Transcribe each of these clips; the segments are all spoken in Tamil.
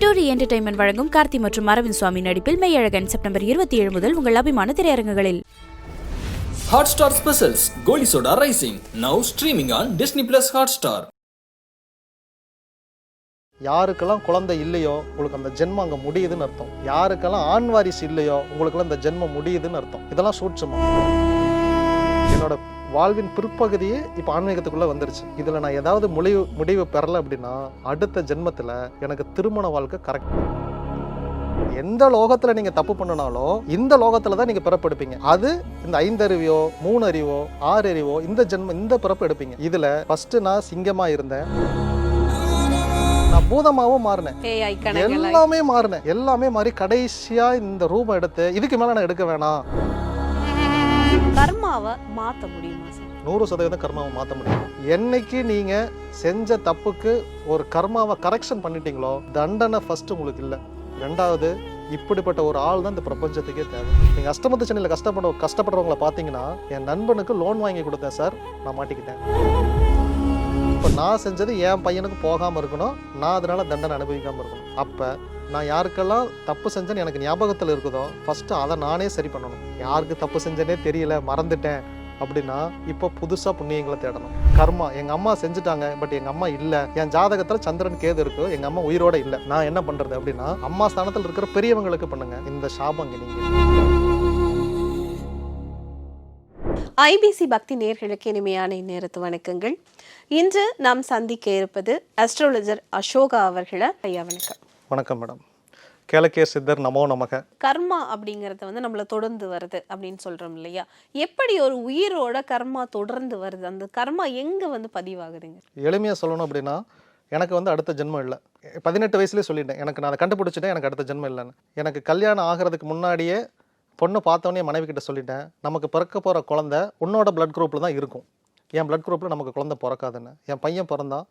டூரி என்டர்டைன்மெண்ட் வழங்கும் கார்த்தி மற்றும் அரவிந்த் சுவாமி நடிப்பில் மெய்யழகன் செப்டம்பர் 27 முதல் உங்கள் அபிமான திரையரங்குகளில். Hotstar Specials Goli Soda Rising now streaming on Disney Plus Hotstar. யாருக்கெல்லாம் குழந்தை இல்லையோ உங்களுக்கு அந்த ஜென்மம் அங்கே முடியுதுன்னு அர்த்தம். யாருக்கெல்லாம் ஆண் வாரிசு இல்லையோ உங்களுக்கெல்லாம் இந்த ஜென்மம் முடியுதுன்னு அர்த்தம். இதெல்லாம் சூட்சமா. என்னோட வாழ்வின் பிற்பகுதியே இப்போ ஆன்மீகத்துக்குள்ளே வந்துருச்சு. இதில் நான் ஏதாவது முடிவு பெறலை அப்படின்னா அடுத்த ஜென்மத்தில் எனக்கு திருமண வாழ்க்கை கரெக்ட். எந்த லோகத்தில் நீங்கள் தப்பு பண்ணினாலும் இந்த லோகத்தில் தான் நீங்கள் பிறப்பு எடுப்பீங்க. அது இந்த 5 அறிவோ 3 அறிவோ 6 அறிவோ இந்த பிறப்பு எடுப்பீங்க. இதில் ஃபர்ஸ்ட் நான் சிங்கமாக இருந்தேன், நான் பூதமாகவும் மாறினேன், எல்லாமே மாறி கடைசியா இந்த ரூபம் எடுத்து இதுக்கு மேல நான் எடுக்க வேணாம். கர்மாவை மாத்த முடியுமா சார்? 100% கர்மாவை மாத்த முடியும். என்னைக்கு நீங்க செஞ்ச தப்புக்கு ஒரு கர்மாவை கரெக்ஷன் பண்ணிட்டீங்களோ தண்டனை ஃபர்ஸ்ட் உங்களுக்கு இல்லை. ரெண்டாவது, இப்படிப்பட்ட ஒரு ஆள் தான் இந்த பிரபஞ்சத்துக்கே தேவை. நீங்க அஷ்டமத்து சென்னையில் கஷ்டப்படுறவங்களை பார்த்தீங்கன்னா, என் நண்பனுக்கு லோன் வாங்கி கொடுத்தேன் சார், நான் மாட்டிக்கிட்டேன். இப்போ நான் செஞ்சது என் பையனுக்கு போகாமல் இருக்கணும், நான் அதனால தண்டனை அனுபவிக்காமல் இருக்கணும். அப்போ நான் யாருக்கெல்லாம் தப்பு செஞ்சேன்னு எனக்கு ஞாபகத்தில் இருக்குதோ ஃபஸ்ட்டு அதை நானே சரி பண்ணணும். யாருக்கு தப்பு செஞ்சேனே தெரியல, மறந்துட்டேன் அப்படின்னா இப்போ புதுசாக புண்ணியங்களை தேடணும். கர்மா எங்கள் அம்மா செஞ்சுட்டாங்க, பட் எங்கள் அம்மா இல்லை, என் ஜாதகத்தில் சந்திரன் கேது இருக்கு, எங்கள் அம்மா உயிரோட இல்லை, நான் என்ன பண்ணுறது அப்படின்னா அம்மா ஸ்தானத்தில் இருக்கிற பெரியவங்களுக்கு பண்ணுங்க இந்த சாபம். நீங்கள் ஐபிசி பக்தி நேயர்களுக்கு இனிமையான இந்நேரத்து வணக்கங்கள். இன்று நாம் சந்திக்க இருப்பது அஸ்ட்ராலஜர் அசோகா அவர்களை. ஐயா வணக்கம். வணக்கம் மேடம். கேளக்கே சித்தர் நமோ நமக. கர்மா அப்படிங்கறது நம்மள தொடர்ந்து வருது அப்படின்னு சொல்றோம் இல்லையா? எப்படி ஒரு உயிரோட கர்மா தொடர்ந்து வருது? அந்த கர்மா எங்க பதிவாகுதுங்க? எளிமையா சொல்லணும் அப்படின்னா, எனக்கு அடுத்த ஜென்மம் இல்லை. 18 வயசுலேயே சொல்லிட்டேன், எனக்கு நான் அதை கண்டுபிடிச்சிட்டேன், எனக்கு அடுத்த ஜென்மம் இல்லைன்னு. எனக்கு கல்யாணம் ஆகிறதுக்கு முன்னாடியே பொண்ணு பார்த்தோன்னே மனைவி கிட்ட சொல்லிட்டேன், நமக்கு பிறக்க போகிற குழந்தை உன்னோட பிளட் குரூப்பில் தான் இருக்கும், என் பிளட் குரூப்பில் நமக்கு குழந்தை பிறக்காதுன்னு. என் பையன் பிறந்தான்,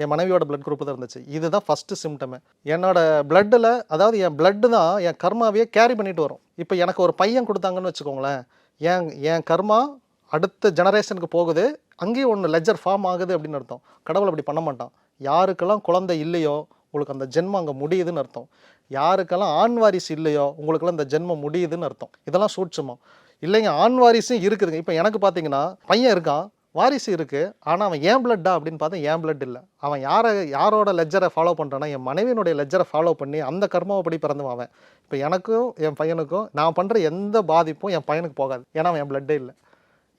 என் மனைவியோட பிளட் குரூப் தான் இருந்துச்சு. இதுதான் ஃபஸ்ட்டு சிம்டமே. என்னோட பிளட்டில், அதாவது என் பிளட்டு தான் என் கர்மாவையே கேரி பண்ணிட்டு வரும். இப்போ எனக்கு ஒரு பையன் கொடுத்தாங்கன்னு வச்சுக்கோங்களேன், என் கர்மா அடுத்த ஜெனரேஷனுக்கு போகுது, அங்கேயும் ஒன்று லெஜர் ஃபார்ம் ஆகுது அப்படின்னு அர்த்தம். கடவுள் அப்படி பண்ண மாட்டான். யாருக்கெல்லாம் குழந்தை இல்லையோ உங்களுக்கு அந்த ஜென்மம் அங்கே முடியுதுன்னு அர்த்தம். யாருக்கெல்லாம் ஆண் வாரிசு இல்லையோ உங்களுக்கெல்லாம் இந்த ஜென்மம் முடியுதுன்னு அர்த்தம். இதெல்லாம் சூட்சமா. இல்லைங்க, ஆண் வாரிசும் இருக்குதுங்க. இப்போ எனக்கு பார்த்தீங்கன்னா பையன் இருக்கான், வாரிசு இருக்குது, ஆனால் அவன் ஏன் பிளட்டா அப்படின்னு பார்த்தா என் பிளட் இல்லை. அவன் யாரோட லெஜரை ஃபாலோ பண்ணுறான்னா என் மனைவியினுடைய லெஜரை ஃபாலோ பண்ணி அந்த கர்மாவை படி பிறந்தவன் அவன். இப்போ எனக்கும் என் பையனுக்கும் நான் பண்ணுற எந்த பாதிப்பும் என் பையனுக்கு போகாது, ஏன்னா அவன் என் பிளட்டே இல்லை.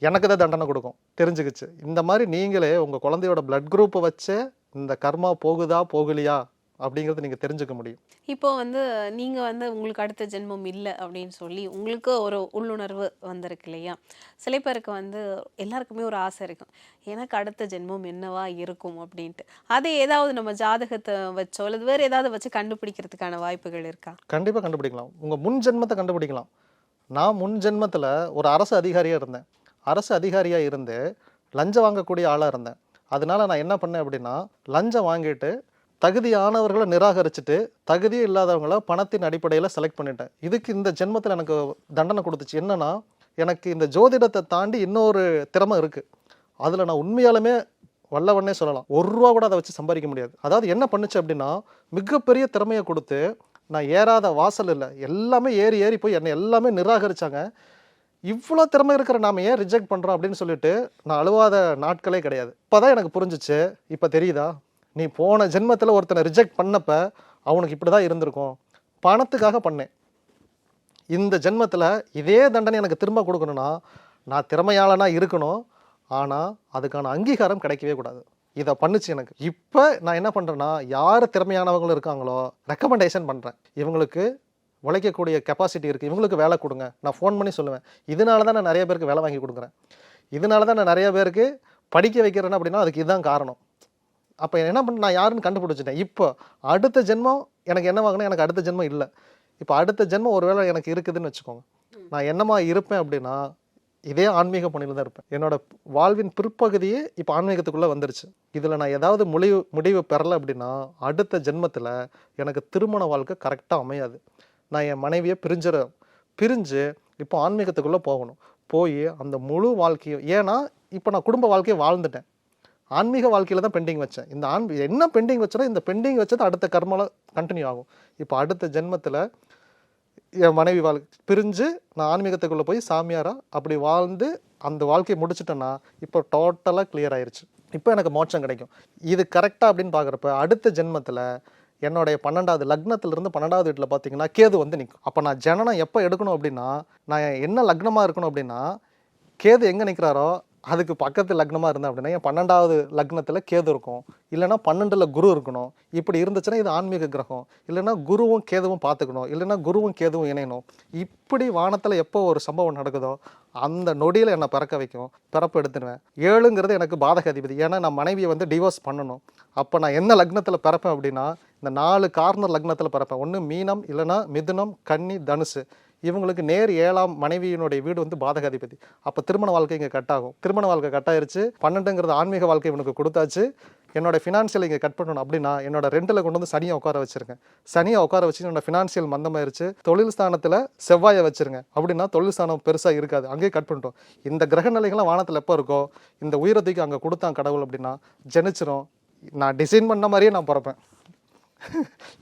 எனக்கு தான் தண்டனை கொடுக்கும், தெரிஞ்சுக்கிச்சு. இந்த மாதிரி நீங்களே உங்கள் குழந்தையோட பிளட் குரூப்பை வச்சு இந்த கர்மா போகுதா போகலையா அப்படிங்கிறது நீங்கள் தெரிஞ்சுக்க முடியும். இப்போ நீங்கள் உங்களுக்கு அடுத்த ஜென்மம் இல்லை அப்படின்னு சொல்லி உங்களுக்கு ஒரு உள்ளுணர்வு வந்திருக்கு இல்லையா? சில பேருக்கு எல்லாருக்குமே ஒரு ஆசை இருக்கும், எனக்கு அடுத்த ஜென்மம் என்னவா இருக்கும் அப்படின்ட்டு. அதை ஏதாவது நம்ம ஜாதகத்தை வச்சோ அல்லது வேறு ஏதாவது வச்சு கண்டுபிடிக்கிறதுக்கான வாய்ப்புகள் இருக்கா? கண்டிப்பாக கண்டுபிடிக்கலாம். உங்கள் முன் ஜென்மத்தை கண்டுபிடிக்கலாம். நான் முன் ஜென்மத்தில் ஒரு அரசு அதிகாரியாக இருந்தேன். அரசு அதிகாரியாக இருந்து லஞ்சம் வாங்கக்கூடிய ஆளாக இருந்தேன். அதனால நான் என்ன பண்ணேன் அப்படின்னா, லஞ்சம் வாங்கிட்டு தகுதியானவர்களை நிராகரிச்சுட்டு தகுதியே இல்லாதவங்கள பணத்தின் அடிப்படையில் செலக்ட் பண்ணிட்டேன். இதுக்கு இந்த ஜென்மத்தில் எனக்கு தண்டனை கொடுத்துச்சு. என்னன்னா, எனக்கு இந்த ஜோதிடத்தை தாண்டி இன்னொரு திறமை இருக்குது. அதில் நான் உண்மையாலுமே வல்லவன்னே சொல்லலாம். 1 ரூபா கூட அதை வச்சு சம்பாதிக்க முடியாது. அதாவது என்ன பண்ணுச்சு அப்படின்னா, மிகப்பெரிய திறமையை கொடுத்து நான் ஏறாத வாசல் இல்லை, எல்லாமே ஏறி போய் என்னை எல்லாமே நிராகரித்தாங்க. இவ்வளோ திறமை இருக்கிற நாம ஏன் ரிஜெக்ட் பண்ணுறோம் அப்படின்னு சொல்லிட்டு நான் அழுவாத நாட்களே கிடையாது. இப்போ தான் எனக்கு புரிஞ்சிச்சு. இப்போ தெரியுதா, நீ போன ஜென்மத்தில் ஒருத்தனை ரிஜெக்ட் பண்ணப்ப அவனுக்கு இப்படி தான் இருந்திருக்கும், பணத்துக்காக பண்ணேன். இந்த ஜென்மத்தில் இதே தண்டனை எனக்கு திரும்ப கொடுக்கணும்னா நான் திறமையாளனாக இருக்கணும், ஆனால் அதுக்கான அங்கீகாரம் கிடைக்கவே கூடாது. இதை பண்ணுச்சு எனக்கு. இப்போ நான் என்ன பண்ணுறேன்னா, யார் திறமையானவங்களும் இருக்காங்களோ ரெக்கமெண்டேஷன் பண்ணுறேன். இவங்களுக்கு உழைக்கக்கூடிய கெப்பாசிட்டி இருக்குது, இவங்களுக்கு வேலை கொடுங்க. நான் ஃபோன் பண்ணி சொல்லுவேன். இதனால தான் நான் நிறைய பேருக்கு வேலை வாங்கி கொடுக்குறேன், இதனால தான் நான் நிறைய பேருக்கு படிக்க வைக்கிறேன்னு அப்படின்னா அதுக்கு இதுதான் காரணம். அப்போ என்ன பண்ண, நான் யாருன்னு கண்டுபிடிச்சிட்டேன். இப்போ அடுத்த ஜென்மம் எனக்கு என்ன வாங்கினா, எனக்கு அடுத்த ஜென்மம் இல்லை. இப்போ அடுத்த ஜென்மம் ஒரு வேளை எனக்கு இருக்குதுன்னு வச்சுக்கோங்க, நான் என்னமா இருப்பேன் அப்படின்னா இதே ஆன்மீக பணியில் தான் இருப்பேன். என்னோட வாழ்வின் பிற்பகுதியே இப்போ ஆன்மீகத்துக்குள்ளே வந்துருச்சு. இதில் நான் ஏதாவது முடிவு பெறலை அப்படின்னா அடுத்த ஜென்மத்தில் எனக்கு திருமண வாழ்க்கை கரெக்டாக அமையாது. நான் என் மனைவியை பிரிஞ்சு இப்போ ஆன்மீகத்துக்குள்ளே போகணும். போய் அந்த முழு வாழ்க்கையும், ஏன்னா இப்போ நான் குடும்ப வாழ்க்கையை வாழ்ந்துட்டேன், ஆன்மீக வாழ்க்கையில் தான் பெண்டிங் வச்சேன். இந்த என்ன பெண்டிங் வச்சனோ இந்த பெண்டிங் வச்சது அடுத்த கர்மால கண்டினியூ ஆகும். இப்போ அடுத்த ஜென்மத்தில் என் மனைவி பிரிஞ்சு நான் ஆன்மீகத்துக்குள்ளே போய் சாமியாரா அப்படி வாழ்ந்து அந்த வாழ்க்கையை முடிச்சிட்டேன்னா இப்போ டோட்டலாக கிளியர் ஆயிருச்சு. இப்போ எனக்கு மோட்சம் கிடைக்கும். இது கரெக்டாக அப்படின்னு பார்க்குறப்ப அடுத்த ஜென்மத்தில் என்னுடைய 12வது லக்னத்திலிருந்து 12வது வீட்டில் பார்த்தீங்கன்னா கேது வந்து நிற்கும். அப்போ நான் ஜனனம் எப்போ எடுக்கணும் அப்படின்னா, நான் என்ன லக்னமாக இருக்கணும் அப்படின்னா, கேது எங்கே நிற்கிறாரோ அதுக்கு பக்கத்து லக்னமாக இருந்தேன் அப்படின்னா என் 12வது லக்னத்தில் கேது இருக்கும், இல்லைன்னா 12ல் குரு இருக்கணும். இப்படி இருந்துச்சுன்னா இது ஆன்மீக கிரகம். இல்லைன்னா குருவும் கேதுவும் பார்த்துக்கணும், இல்லைன்னா குருவும் கேதுவும் இணையணும். இப்படி வானத்தில் எப்போ ஒரு சம்பவம் நடக்குதோ அந்த நொடியில் என்னை பிறக்க வைக்கும். பிறப்பு எடுத்துடுவேன். 7ங்கிறது எனக்கு பாதக அதிபதி. ஏன்னா நான் மனைவியை வந்து டிவோர்ஸ் பண்ணணும். அப்போ நான் என்ன லக்னத்தில் பிறப்பேன் அப்படின்னா இந்த 4 கார்னர் லக்னத்தில் பிறப்பேன். ஒன்று மீனம், இல்லைன்னா மிதுனம், கன்னி, தனுசு. இவங்களுக்கு நேர் 7ஆம் மனைவியினுடைய வீடு வந்து பாதக அதிபதி. அப்போ திருமண வாழ்க்கை இங்கே கட் ஆகும். திருமண வாழ்க்கை கட் ஆயிருச்சு. 12ங்கிறது ஆன்மீக வாழ்க்கை இவனுக்கு கொடுத்தாச்சு. என்னோட ஃபினான்ஷியல் இங்கே கட் பண்ணணும் அப்படின்னா என்னோட 2ல் கொண்டு வந்து சனியை உட்கார வச்சிருக்கேன். சனியை உட்கார வச்சு என்னோட ஃபினான்ஷியல் மந்தமாயிருச்சு. தொழில் ஸ்தானத்தில் செவ்வாயை வச்சிருங்க அப்படின்னா தொழில் ஸ்தானம் பெருசாக இருக்காது, அங்கேயே கட் பண்ணிட்டோம். இந்த கிரக நிலைகள்லாம் வானத்தில் எப்போ இருக்கோ இந்த உயிரத்துக்கு அங்கே கொடுத்தான் கடவுள் அப்படின்னா ஜெனிச்சிரும். நான் டிசைன் பண்ண மாதிரியே நான் பிறப்பேன்.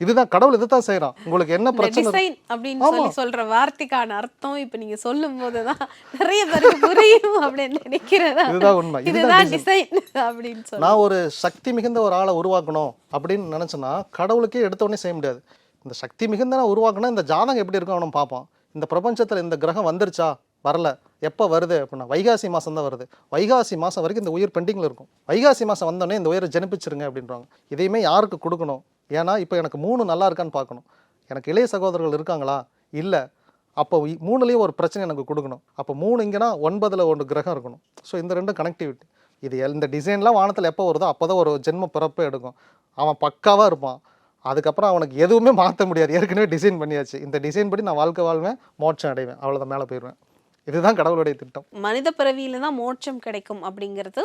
இதுதான் கடவுள் இதைத்தான் செய்யறான். உங்களுக்கு என்ன பிரச்சனை டிசைன் அப்படின்னு சொல்லி சொல்ற வார்த்தைக்கான அர்த்தம் இப்ப நீங்க சொல்லும் போதுதான் நிறைய பேருக்கு புரியும் அப்படின்னு நினைக்கிறேன். இதுதான் உண்மை. இதுதான் டிசைன் அப்படின்னு சொல்லி நான் ஒரு சக்தி மிகுந்த ஒரு ஆளை உருவாக்கணும் அப்படின்னு நினைச்சேன்னா கடவுளுக்கே எடுத்த உடனே செய்ய முடியாது. இந்த சக்தி மிகுந்த நான் உருவாக்கணும், இந்த ஜாதகம் எப்படி இருக்கும் அவனும் பார்ப்பான். இந்த பிரபஞ்சத்தில் இந்த கிரகம் வந்துருச்சா வரல, எப்போ வருது அப்படின்னா வைகாசி மாதம் தான் வருது. வைகாசி மாதம் வரைக்கும் இந்த உயிர் பெண்டிங்கில் இருக்கும். வைகாசி மாதம் வந்தோடனே இந்த உயிரை ஜனிப்பிச்சிருங்க அப்படின்றாங்க. இதையுமே யாருக்கு கொடுக்கணும்? ஏன்னா இப்போ எனக்கு 3 நல்லா இருக்கான்னு பார்க்கணும். எனக்கு இளைய சகோதரர்கள் இருக்காங்களா? இல்லை. அப்போ 3லேயும் ஒரு பிரச்சனை எனக்கு கொடுக்கணும். அப்போ 3 இங்கன்னா 9ல் 1 கிரகம் இருக்கணும். ஸோ இந்த 2 கனெக்டிவிட்டி. இது இந்த டிசைன்லாம் வானத்தில் எப்போ வருதோ அப்போ தான் ஒரு ஜென்ம பிறப்பே எடுக்கும். அவன் பக்காவாக இருப்பான். அதுக்கப்புறம் அவனுக்கு எதுவுமே மாற்ற முடியாது. ஏற்கனவே டிசைன் பண்ணியாச்சு. இந்த டிசைன் படி நான் வாழ்க்கை வாழ்வேன், மோட்சம் அடைவேன், அவ்வளோதான், மேலே போயிடுவேன். இதுதான் கடவுளுடைய திட்டம். மனித பிறவியில தான் மோட்சம் கிடைக்கும் அப்படிங்கிறது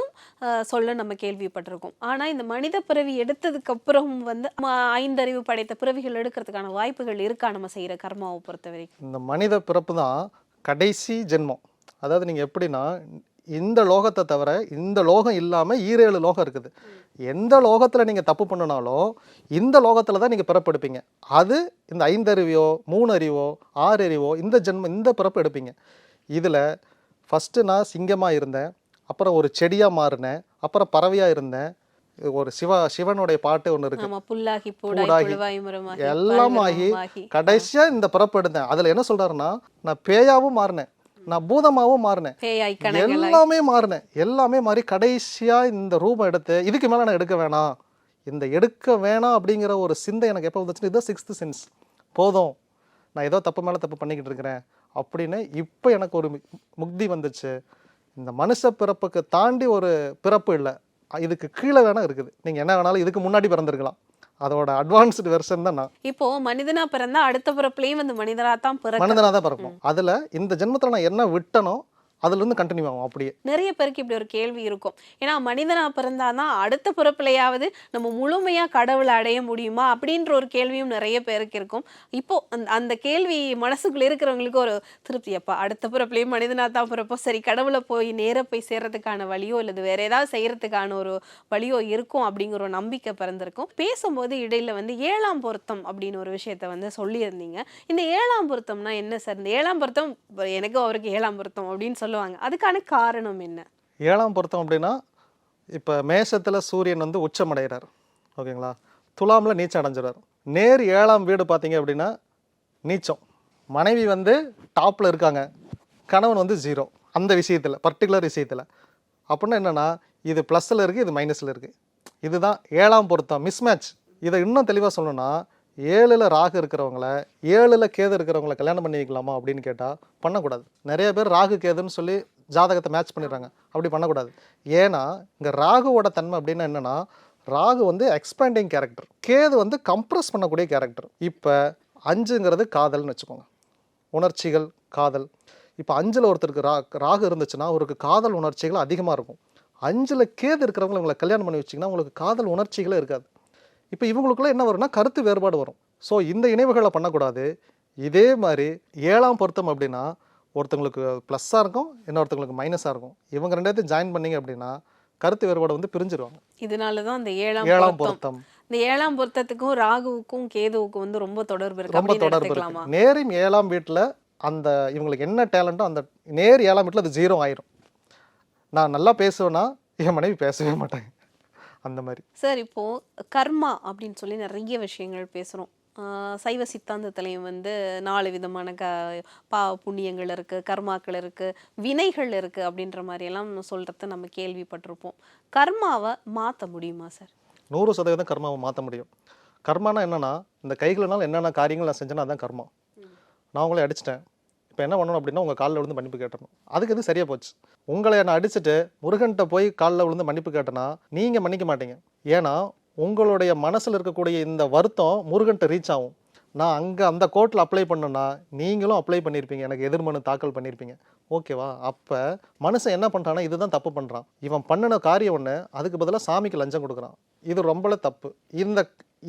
சொல்ல நம்ம கேள்விப்பட்டிருக்கோம். ஆனா இந்த மனித பிறவி எடுத்ததுக்கு அப்புறம் வந்து 5 அறிவு படைத்த பிறவிகள் எடுக்கிறதுக்கான வாய்ப்புகள் இருக்கா நம்ம செய்யற கர்மாவை பொறுத்த வரைக்கும்? இந்த மனித பிறப்பு தான் கடைசி ஜென்மம். அதாவது நீங்கள் எப்படின்னா இந்த லோகத்தை தவிர இந்த லோகம் இல்லாமல் 7 லோகம் இருக்குது. எந்த லோகத்தில் நீங்கள் தப்பு பண்ணினாலும் இந்த லோகத்தில் தான் நீங்கள் பிறப்பு எடுப்பீங்க. அது இந்த 5 அறிவையோ 3 அறிவோ 6 அறிவோ இந்த பிறப்பு எடுப்பீங்க. இதில் ஃபஸ்ட்டு நான் சிங்கமாக இருந்தேன், அப்புறம் ஒரு செடியாக மாறினேன், அப்புறம் பறவையாக இருந்தேன். ஒரு சிவனுடைய பாட்டு ஒன்று இருக்கு, புல்லாகி எல்லாம் ஆகி கடைசியாக இந்த பிறப்பு எடுத்தேன். அதில் என்ன சொல்கிறாருன்னா நான் பேயாவும் மாறினேன், நான் பூதமாகவும் மாறினேன், எல்லாமே மாறி கடைசியாக இந்த ரூபம் எடுத்து இதுக்கு மேலே நான் எடுக்க வேணாம் அப்படிங்கிற ஒரு சிந்தை எனக்கு எப்போ வந்துச்சுன்னா இதுதான் 6th சென்ஸ். போதும், நான் ஏதோ தப்பு மேலே தப்பு பண்ணிக்கிட்டு இருக்கிறேன் அப்படின்னு இப்போ எனக்கு ஒரு முக்தி வந்துச்சு. இந்த மனுஷ பிறப்புக்கு தாண்டி ஒரு பிறப்பு இல்லை, இதுக்கு கீழே வேணா இருக்குது. நீங்கள் என்ன வேணாலும் இதுக்கு முன்னாடி பிறந்திருக்கலாம். அதோட அட்வான்ஸ்டு வெர்ஷன் தான் நான். இப்போ மனிதனா பிறந்தா அடுத்த பிறப்புலையும் வந்து மனிதனா தான் பிறக்கும். அதில் இந்த ஜென்மத்தில் நான் என்ன விட்டனோ அதுலேருந்து கண்டினியூ ஆகும். அப்படியே நிறைய பேருக்கு இப்படி ஒரு கேள்வி இருக்கும். ஏன்னா மனிதனா பிறந்தாதான் அடுத்த பிறப்புலையாவது நம்ம முழுமையா கடவுளை அடைய முடியுமா அப்படின்ற ஒரு கேள்வியும் நிறைய பேருக்கு இருக்கும். இப்போ அந்த கேள்வி மனசுக்குள்ள இருக்கிறவங்களுக்கு ஒரு திருப்தி, அப்பா அடுத்த பிறப்புலையும் மனிதனா தான் பிறப்போம், சரி கடவுளை போய் நேர போய் சேர்றதுக்கான வழியோ இல்லது வேற ஏதாவது செய்யறதுக்கான ஒரு வழியோ இருக்கும் அப்படிங்கிற ஒரு நம்பிக்கை பிறந்திருக்கும். பேசும்போது இடையில வந்து 7ஆம் பொருத்தம் அப்படின்னு ஒரு விஷயத்த வந்து சொல்லியிருந்தீங்க. இந்த 7ஆம் பொருத்தம்னா என்ன சார்? இந்த 7ஆம் பொருத்தம் எனக்கும் அவருக்கு 7ஆம் பொருத்தம் அப்படின்னு சொல்லுவாங்க, அதுக்கான காரணம் என்ன? 7ஆம் பொருத்தம் அப்படின்னா இப்போ மேஷத்தில் சூரியன் வந்து உச்சமடைகிறார், ஓகேங்களா, துலாமில் நீச்சம் அடைஞ்சிடார். நேர் 7ஆம் வீடு பார்த்தீங்க அப்படின்னா நீச்சம். மனைவி வந்து டாப்பில் இருக்காங்க, கணவன் வந்து 0. அந்த விஷயத்தில் பர்டிகுலர் விஷயத்தில் அப்படின்னா என்னென்னா இது ப்ளஸில் இருக்குது, இது மைனஸில் இருக்குது. இதுதான் 7ஆம் பொருத்தம் மிஸ்மேட்ச். இதை இன்னும் தெளிவாக சொல்லணும்னா 7ல் ராகு இருக்கிறவங்கள 7ல் கேது இருக்கிறவங்கள கல்யாணம் பண்ணி வைக்கலாமா அப்படின்னு கேட்டால் பண்ணக்கூடாது. நிறைய பேர் ராகு கேதுன்னு சொல்லி ஜாதகத்தை மேட்ச் பண்ணிடுறாங்க. அப்படி பண்ணக்கூடாது. ஏன்னா இங்கே ராகுவோட தன்மை அப்படின்னா என்னென்னா ராகு வந்து எக்ஸ்பேண்டிங் கேரக்டர், கேது வந்து கம்ப்ரெஸ் பண்ணக்கூடிய கேரக்டர். இப்போ 5ங்கிறது காதல்னு வச்சுக்கோங்க, உணர்ச்சிகள், காதல். இப்போ 5ல் ஒருத்தருக்கு ராகு இருந்துச்சுன்னா அவருக்கு காதல் உணர்ச்சிகள் அதிகமாக இருக்கும். 5ல் கேது இருக்கிறவங்களை உங்களை கல்யாணம் பண்ணி வச்சிங்கன்னா உங்களுக்கு காதல் உணர்ச்சிகளே இருக்காது. இப்போ இவங்களுக்குள்ள என்ன வரும்னா கருத்து வேறுபாடு வரும். ஸோ இந்த இணைவுகளை பண்ணக்கூடாது. இதே மாதிரி 7ஆம் பொருத்தம் அப்படின்னா ஒருத்தங்களுக்கு ப்ளஸ்ஸாக இருக்கும், இன்னொருத்தங்களுக்கு மைனஸாக இருக்கும். இவங்க 2 ஜாயின் பண்ணிங்க அப்படின்னா கருத்து வேறுபாடு வந்து பிரிஞ்சிருவாங்க. இதனாலதான் அந்த ஏழாம் ஏழாம் பொருத்தம். பொருத்தம் இந்த ஏழாம் பொருத்தத்துக்கும் ராகுவுக்கும் கேதுவுக்கும் வந்து ரொம்ப தொடர்பு இருக்கு ரொம்ப அப்படின்னு தொடர்பு எடுத்துக்கலாமா? இருக்கு. நேரின் 7ஆம் வீட்டில் அந்த இவங்களுக்கு என்ன டேலண்ட்டோ அந்த நேர் 7ஆம் வீட்டில் அது 0 ஆயிரும். நான் நல்லா பேசுவேன்னா என் மனைவி பேசவே மாட்டாங்க, அந்த மாதிரி. சார், இப்போ கர்மா அப்படின்னு சொல்லி நிறைய விஷயங்கள் பேசுறோம். சைவ சித்தாந்தத்திலையும் வந்து 4 விதமான பாவ புண்ணியங்கள் இருக்கு, கர்மாக்கள் இருக்கு, வினைகள் இருக்கு அப்படின்ற மாதிரி எல்லாம் சொல்றத நம்ம கேள்விப்பட்டிருப்போம். கர்மாவை மாத்த முடியுமா சார்? 100% கர்மாவை மாற்ற முடியும். கர்மானா என்னன்னா, இந்த கைகளினால் என்னென்ன காரியங்கள் நான் செஞ்சேன்னா அதான் கர்மா. நான் உங்களை அடிச்சிட்டேன், இப்போ என்ன பண்ணணும் அப்படின்னா உங்கள் காலில் விழுந்து மன்னிப்பு கேட்டணும். அதுக்கு இது சரியாக போச்சு. உங்களை நான் அடிச்சுட்டு முருகன்கிட்ட போய் காலில் விழுந்து மன்னிப்பு கேட்டேன்னா நீங்கள் மன்னிக்க மாட்டீங்க. ஏன்னா உங்களுடைய மனசில் இருக்கக்கூடிய இந்த வருத்தம் முருகன்கிட்ட ரீச் ஆகும். நான் அங்கே அந்த கோர்ட்டில் அப்ளை பண்ணேன்னா நீங்களும் அப்ளை பண்ணியிருப்பீங்க, எனக்கு எதிர்மனு தாக்கல் பண்ணியிருப்பீங்க. ஓகேவா? அப்போ மனுஷன் என்ன பண்ணுறான்னா இதுதான் தப்பு பண்ணுறான். இவன் பண்ணின காரியம் ஒன்று, அதுக்கு பதிலாக சாமிக்கு லஞ்சம் கொடுக்குறான். இது ரொம்பவே தப்பு.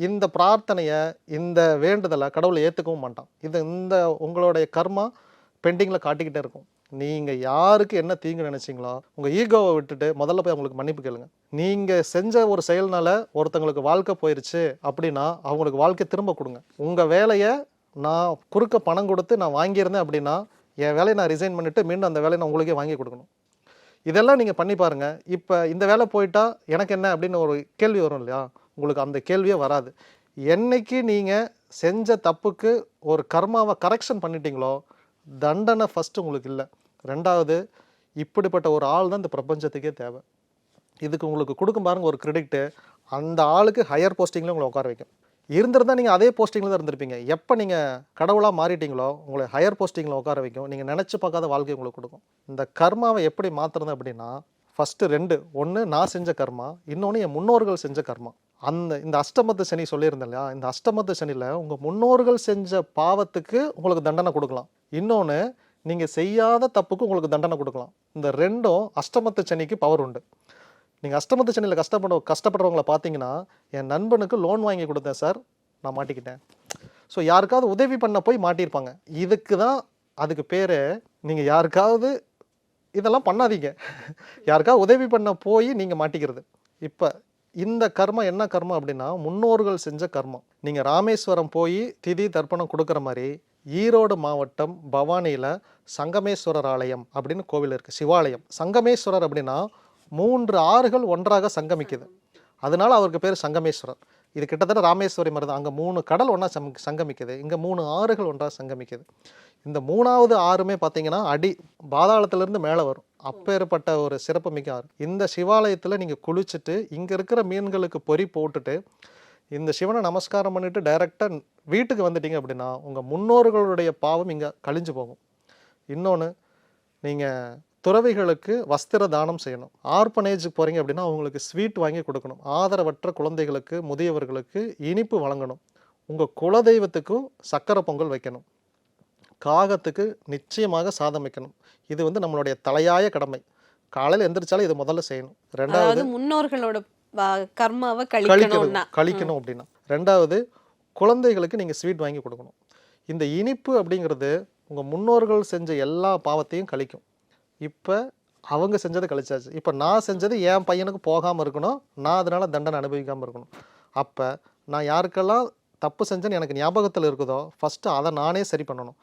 இந்த பிரார்த்தனையை, இந்த வேண்டுதலை கடவுளை ஏற்றுக்கவும் மாட்டான். இந்த உங்களுடைய கர்மா பெண்டிங்கில் காட்டிக்கிட்டே இருக்கும். நீங்கள் யாருக்கு என்ன தீங்கு நினைச்சிங்களோ உங்கள் ஈகோவை விட்டுட்டு முதல்ல போய் அவங்களுக்கு மன்னிப்பு கேளுங்க. நீங்கள் செஞ்ச ஒரு செயல்னால ஒருத்தங்களுக்கு வாழ்க்கை போயிடுச்சு அப்படின்னா அவங்களுக்கு வாழ்க்கை திரும்ப கொடுங்க. உங்கள் வேலையை நான் குறுக்க பணம் கொடுத்து நான் வாங்கியிருந்தேன் அப்படின்னா என் வேலையை நான் ரிசைன் பண்ணிவிட்டு மீண்டும் அந்த வேலையை நான் உங்களுக்கே வாங்கி கொடுக்கணும். இதெல்லாம் நீங்கள் பண்ணி பாருங்கள். இப்போ இந்த வேலை போயிட்டா எனக்கு என்ன அப்படின்னு ஒரு கேள்வி வரும் இல்லையா? உங்களுக்கு அந்த கேள்வியே வராது. என்னைக்கு நீங்கள் செஞ்ச தப்புக்கு ஒரு கர்மாவை கரெக்ஷன் பண்ணிட்டீங்களோ தண்டனை ஃபஸ்ட்டு உங்களுக்கு இல்லை. ரெண்டாவது, இப்படிப்பட்ட ஒரு ஆள் தான் இந்த பிரபஞ்சத்துக்கே தேவை. இதுக்கு உங்களுக்கு கொடுக்கும் பாருங்க ஒரு கிரெடிட்டு, அந்த ஆளுக்கு ஹையர் போஸ்டிங்கில் உங்களை உட்கார வைக்கும். இருந்திருந்தால் நீங்கள் அதே போஸ்டிங்கில் தான் இருந்திருப்பீங்க. எப்போ நீங்கள் கடவுளாக மாறிட்டீங்களோ உங்களை ஹையர் போஸ்டிங்கில் உட்கார வைக்கும். நீங்கள் நினச்சி பார்க்காத வாழ்க்கை உங்களுக்கு கொடுக்கும். இந்த கர்மாவை எப்படி மாற்றுறது அப்படின்னா ஃபஸ்ட்டு 2. ஒன்று நான் செஞ்ச கர்மா, இன்னொன்று என் முன்னோர்கள் செஞ்ச கர்மா. இந்த அஷ்டமத்து சனி சொல்லியிருந்தேன் இல்லையா? இந்த அஷ்டமத்து சனியில் உங்கள் முன்னோர்கள் செஞ்ச பாவத்துக்கு உங்களுக்கு தண்டனை கொடுக்கலாம். இன்னொன்று நீங்கள் செய்யாத தப்புக்கு உங்களுக்கு தண்டனை கொடுக்கலாம். இந்த 2ம் அஷ்டமத்து சனிக்கு பவர் உண்டு. நீங்கள் அஷ்டமத்து சனியில் கஷ்டப்படுறவங்கள பார்த்தீங்கன்னா, என் நண்பனுக்கு லோன் வாங்கி கொடுத்தேன் சார், நான் மாட்டிக்கிட்டேன். ஸோ யாருக்காவது உதவி பண்ண போய் மாட்டியிருப்பாங்க. இதுக்கு தான் அதுக்கு பேர். நீங்கள் யாருக்காவது இதெல்லாம் பண்ணாதீங்க, யாருக்காவது உதவி பண்ண போய் நீங்கள் மாட்டிக்கிறது. இப்போ இந்த கர்மா என்ன கர்மா அப்படின்னா முன்னோர்கள் செஞ்ச கர்மா. நீங்கள் ராமேஸ்வரம் போய் திதி தர்ப்பணம் கொடுக்குற மாதிரி ஈரோடு மாவட்டம் பவானியில் சங்கமேஸ்வரர் ஆலயம் அப்படின்னு கோவில் இருக்குது, சிவாலயம். சங்கமேஸ்வரர் அப்படின்னா 3 ஆறுகள் ஒன்றாக சங்கமிக்குது, அதனால அவருக்கு பேர் சங்கமேஸ்வரர். இது கிட்டத்தட்ட ராமேஸ்வரி மாதிரி தான். அங்கே 3 கடல் ஒன்றா சங்கமிக்குது, இங்கே 3 ஆறுகள் ஒன்றாக சங்கமிக்குது. இந்த 3வது ஆறுமே பார்த்தீங்கன்னா பாதாளத்திலேருந்து மேலே வரும். அப்பேற்பட்ட ஒரு சிறப்பு மிக்க ஆறு. இந்த சிவாலயத்தில் நீங்கள் குளிச்சுட்டு இங்கே இருக்கிற மீன்களுக்கு பொறி போட்டுட்டு இந்த சிவனை நமஸ்காரம் பண்ணிவிட்டு டைரெக்டாக வீட்டுக்கு வந்துட்டீங்க அப்படின்னா உங்கள் முன்னோர்களுடைய பாவம் இங்கே கழிஞ்சு போகும். இன்னொன்று, நீங்கள் துறவிகளுக்கு வஸ்திர தானம் செய்யணும். ஆர்பனேஜுக்கு போகிறீங்க அப்படின்னா அவங்களுக்கு ஸ்வீட் வாங்கி கொடுக்கணும். ஆதரவற்ற குழந்தைகளுக்கு, முதியவர்களுக்கு இனிப்பு வழங்கணும். உங்கள் குலதெய்வத்துக்கும் சக்கரை பொங்கல் வைக்கணும். காகத்துக்கு நிச்சயமாக சாதம் வைக்கணும். இது வந்து நம்மளுடைய தலையாய கடமை. காலையில் எந்திரிச்சாலும் இது முதல்ல செய்யணும். ரெண்டாவது, முன்னோர்களோட கர்மாவை கழிக்கணும் அப்படின்னா. ரெண்டாவது, குழந்தைகளுக்கு நீங்கள் ஸ்வீட் வாங்கி கொடுக்கணும். இந்த இனிப்பு அப்படிங்கிறது உங்கள் முன்னோர்கள் செஞ்ச எல்லா பாவத்தையும் கழிக்கும். இப்போ அவங்க செஞ்சதை கழிச்சாச்சு. இப்போ நான் செஞ்சது என் பையனுக்கு போகாமல் இருக்கணும், நான் அதனால் தண்டனை அனுபவிக்காமல் இருக்கணும். அப்போ நான் யாருக்கெல்லாம் தப்பு செஞ்சேன்னு எனக்கு ஞாபகத்தில் இருக்குதோ ஃபஸ்ட்டு அதை நானே சரி பண்ணணும்.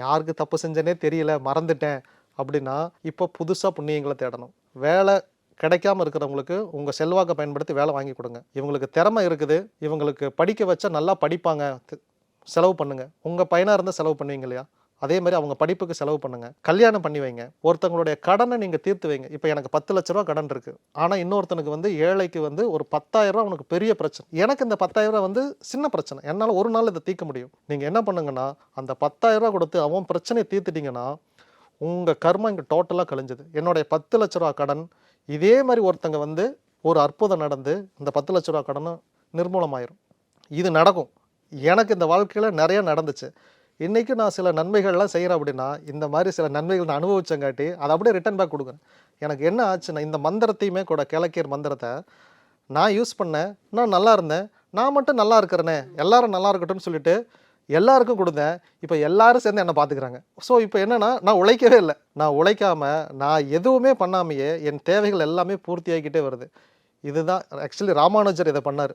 யாருக்கு தப்பு செஞ்சேனே தெரியல, மறந்துட்டேன் அப்படின்னா இப்போ புதுசாக புண்ணியங்களை தேடணும். வேலை கிடைக்காம இருக்கிறவங்களுக்கு உங்கள் செல்வாக்கை பயன்படுத்தி வேலை வாங்கி கொடுங்க. இவங்களுக்கு திறமை இருக்குது, இவங்களுக்கு படிக்க வச்சா நல்லா படிப்பாங்க, செலவு பண்ணுங்கள். உங்கள் பையனாக இருந்தால் செலவு பண்ணுவீங்க இல்லையா? அதே மாதிரி அவங்க படிப்புக்கு செலவு பண்ணுங்கள். கல்யாணம் பண்ணி வைங்க. ஒருத்தவங்களுடைய கடனை நீங்கள் தீர்த்து வைங்க. இப்போ எனக்கு 10 லட்ச ரூபா கடன் இருக்குது, ஆனால் இன்னொருத்தனுக்கு வந்து ஏழைக்கு வந்து ஒரு 10,000 ரூபா அவனுக்கு பெரிய பிரச்சனை. எனக்கு இந்த 10,000 ரூபா வந்து சின்ன பிரச்சனை, என்னால் ஒரு நாள் இதை தீர்க்க முடியும். நீங்கள் என்ன பண்ணுங்கன்னா அந்த 10,000 ரூபா கொடுத்து அவன் பிரச்சனையை தீர்த்துட்டிங்கன்னா உங்கள் கர்மா இங்கே டோட்டலாக கழிஞ்சது. என்னுடைய 10 லட்ச ரூபா கடன் இதே மாதிரி ஒருத்தங்க வந்து ஒரு அற்புதம் நடந்து அந்த 10 லட்ச ரூபா கடனும் நிர்மூலமாயிரும். இது நடக்கும். எனக்கு இந்த வாழ்க்கையில் நிறைய நடந்துச்சு. இன்றைக்கி நான் சில நன்மைகள்லாம் செய்கிறேன் அப்படின்னா இந்த மாதிரி சில நன்மைகள் நான் அனுபவிச்சங்காட்டி அதை அப்படியே ரிட்டன் பேக் கொடுக்குறேன். எனக்கு என்ன ஆச்சுன்னா இந்த மந்திரத்தையுமே கூட கிழக்கியர் மந்திரத்தை நான் யூஸ் பண்ணேன், நான் நல்லா இருந்தேன், நான் மட்டும் நல்லா இருக்கிறேனே, எல்லாரும் நல்லா இருக்கட்டும்னு சொல்லிட்டு எல்லாருக்கும் கொடுத்தேன். இப்போ எல்லாரும் சேர்ந்து என்னை பார்த்துக்கிறாங்க. ஸோ இப்போ என்னன்னா, நான் உழைக்கவே இல்லை. நான் உழைக்காம நான் எதுவுமே பண்ணாமையே என் தேவைகள் எல்லாமே பூர்த்தி ஆகிக்கிட்டே வருது. இதுதான் ஆக்சுவலி ராமானுஜர் இதை பண்ணார்.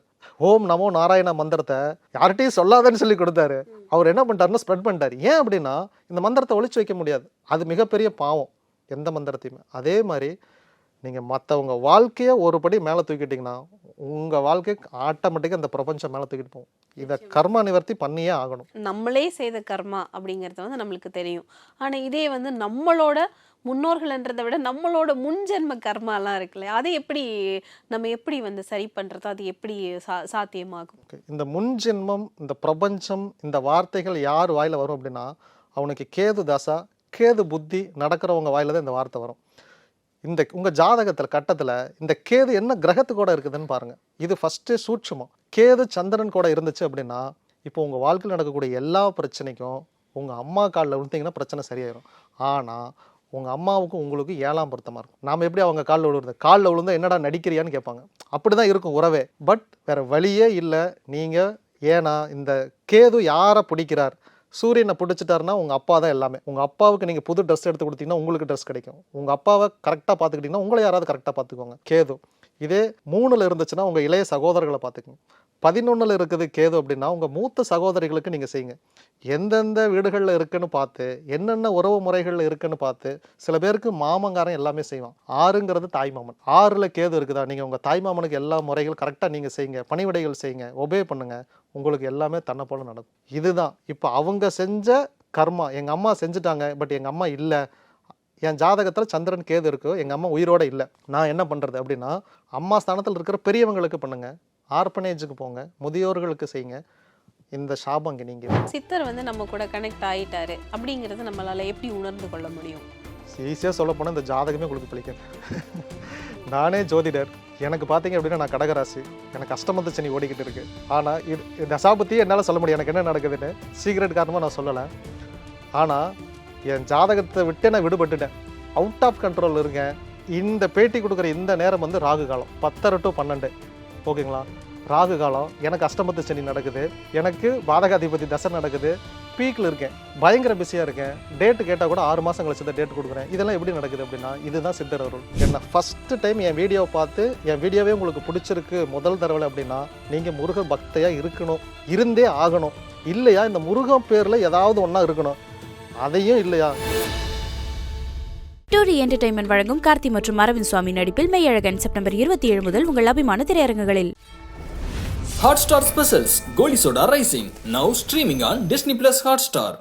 ஓம் நமோ நாராயண மந்திரத்தை யார்கிட்டையும் சொல்லாதன்னு சொல்லி கொடுத்தாரு. அவர் என்ன பண்ணிட்டாருன்னு ஸ்ப்ரெட் பண்ணிட்டார். ஏன் அப்படின்னா, இந்த மந்திரத்தை ஒழிச்சு வைக்க முடியாது. அது மிகப்பெரிய பாவம் எந்த மந்திரத்தையுமே. அதே மாதிரி நீங்கள் மற்றவங்க வாழ்க்கையை ஒரு படி மேலே தூக்கிட்டிங்கன்னா உங்கள் வாழ்க்கை ஆட்டோமேட்டிக்காக இந்த பிரபஞ்சம் மேலே தூக்கிட்டு போகும். இதை கர்மா நிவர்த்தி பண்ணியே ஆகணும். நம்மளே செய்த கர்மா அப்படிங்கிறது வந்து நம்மளுக்கு தெரியும். ஆனா இதே வந்து நம்மளோட முன்னோர்கள்ன்றதை விட நம்மளோட முன்ஜென்ம கர்மாலாம் இருக்குல்ல, அதை எப்படி நம்ம எப்படி வந்து சரி பண்றது, அது எப்படி சாத்தியமாகும்? இந்த முன்ஜென்மம், இந்த பிரபஞ்சம், இந்த வார்த்தைகள் யார் வாயில வரும் அப்படின்னா, அவனுக்கு கேது தசா, கேது புத்தி நடக்கிறவங்க வாயில தான் இந்த வார்த்தை வரும். இந்த உங்க ஜாதகத்தில் கட்டத்தில் இந்த கேது என்ன கிரகத்து கூட இருக்குதுன்னு பாருங்க. இது ஃபர்ஸ்ட்டு சூட்சுமம். கேது சந்திரன் கூட இருந்துச்சு அப்படின்னா, இப்போ உங்கள் வாழ்க்கையில் நடக்கக்கூடிய எல்லா பிரச்சனைக்கும் உங்கள் அம்மா காலில் விழுந்தீங்கன்னா பிரச்சனை சரியாயிடும். ஆனால் உங்கள் அம்மாவுக்கும் உங்களுக்கு 7ஆம் பொருத்தமாக இருக்கும். நாம் எப்படி அவங்க காலில் விழுறது, காலில் விழுந்தா என்னடா நடிக்கிறியான்னு கேட்பாங்க. அப்படி தான் இருக்கும் உறவே. பட் வேறு வழியே இல்லை. நீங்கள் ஏன்னா இந்த கேது யாரை பிடிக்கிறார், சூரியனை பிடிச்சிட்டாருன்னா உங்கள் அப்பா தான் எல்லாமே. உங்கள் அப்பாவுக்கு நீங்கள் புது ட்ரெஸ் எடுத்து கொடுத்தீங்கன்னா உங்களுக்கு ட்ரெஸ் கிடைக்கும். உங்கள் அப்பாவை கரெக்டாக பார்த்துக்கிட்டிங்கன்னா உங்களை யாராவது கரெக்டாக பார்த்துக்கோங்க. கேது இதே 3ல் இருந்துச்சுன்னா உங்கள் இளைய சகோதரர்களை பார்த்துக்கோங்க. 11ல் இருக்குது கேது அப்படின்னா உங்கள் மூத்த சகோதரிகளுக்கு நீங்கள் செய்யுங்க. எந்தெந்த வீடுகளில் இருக்குன்னு பார்த்து, என்னென்ன உறவு முறைகளில் இருக்குன்னு பார்த்து, சில பேருக்கு மாமங்காரன் எல்லாமே செய்வான். 6ங்கிறது தாய்மாமன். 6ல் கேது இருக்குதா, நீங்கள் உங்கள் தாய்மாமனுக்கு எல்லா முறைகள் கரெக்டாக நீங்கள் செய்யுங்க, பணிவிடைகள் செய்யுங்க, ஒபே பண்ணுங்க, உங்களுக்கு எல்லாமே தன்னை போல நடக்கும். இதுதான் இப்போ அவங்க செஞ்ச கர்மா. எங்கள் அம்மா செஞ்சுட்டாங்க, பட் எங்கள் அம்மா இல்லை, என் ஜாதகத்தில் சந்திரன் கேது இருக்கு, எங்கள் அம்மா உயிரோட இல்லை, நான் என்ன பண்ணுறது அப்படின்னா, அம்மா ஸ்தானத்தில் இருக்கிற பெரியவங்களுக்கு பண்ணுங்க, ஆர்பனேஜுக்கு போங்க, முதியோர்களுக்கு செய்யுங்க. இந்த சாபம் இங்கே நீங்கள். சித்தர் வந்து நம்ம கூட கனெக்ட் ஆகிட்டாரு அப்படிங்கிறது நம்மளால எப்படி உணர்ந்து கொள்ள முடியும்? ஈஸியாக சொல்ல போனால் இந்த ஜாதகமே உங்களுக்கு பிடிக்கும். நானே ஜோதிடர். எனக்கு பார்த்தீங்க அப்படின்னா நான் கடகராசி. எனக்கு அஷ்டமத்து சனி ஓடிக்கிட்டு இருக்கு. ஆனால் இது தசாபத்தியே என்னால் சொல்ல முடியும் எனக்கு என்ன நடக்குதுன்னு. சீக்ரெட் காரணமாக நான் சொல்லலை. ஆனால் என் ஜாதகத்தை விட்டு நான் விடுபட்டுட்டேன். அவுட் ஆஃப் கண்ட்ரோல் இருங்க. இந்த பேட்டி கொடுக்குற இந்த நேரம் வந்து ராகு காலம் 10:30 to 12. ஓகேங்களா? ராகு காலம். எனக்கு அஷ்டமத்து சனி நடக்குது, எனக்கு பாதகாதிபதி தசை நடக்குது, பீக்கில் இருக்கேன், பயங்கர பிஸியாக இருக்கேன். டேட்டு கேட்டால் கூட 6 மாதம் கழிச்சு தான் டேட் கொடுக்குறேன். இதெல்லாம் எப்படி நடக்குது அப்படின்னா, இதுதான் சித்தர் அருள். என்ன ஃபஸ்ட்டு டைம் என் வீடியோவை பார்த்து என் வீடியோவே உங்களுக்கு பிடிச்சிருக்கு முதல் தடவை அப்படின்னா, நீங்கள் முருக பக்தையாக இருக்கணும், இருந்தே ஆகணும். இல்லையா இந்த முருகன் பேரில் ஏதாவது ஒன்றா இருக்கணும், அதையும் இல்லையா. டூரி என்டர்டைன்மெண்ட் வழங்கும் கார்த்தி மற்றும் அரவிந்த் சுவாமி நடிப்பில் மெய்யழகன் செப்டம்பர் 27 முதல் உங்கள் அபிமான திரையரங்குகளில். Hotstar Specials Goli Soda Rising now streaming on Disney Plus Hotstar.